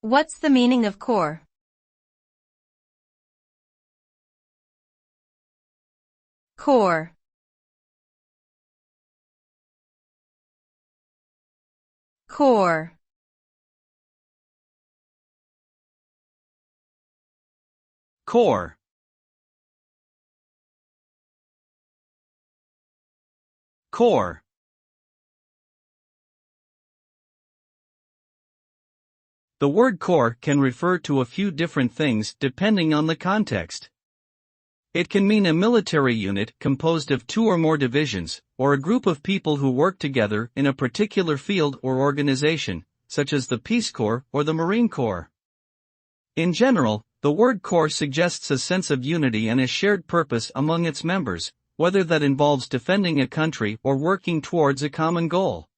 What's the meaning of core? Core. Core. Core. Core. The word core can refer to a few different things depending on the context. It can mean a military unit composed of 2 or more divisions, or a group of people who work together in a particular field or organization, such as the Peace Corps or the Marine Corps. In general, the word core suggests a sense of unity and a shared purpose among its members, whether that involves defending a country or working towards a common goal.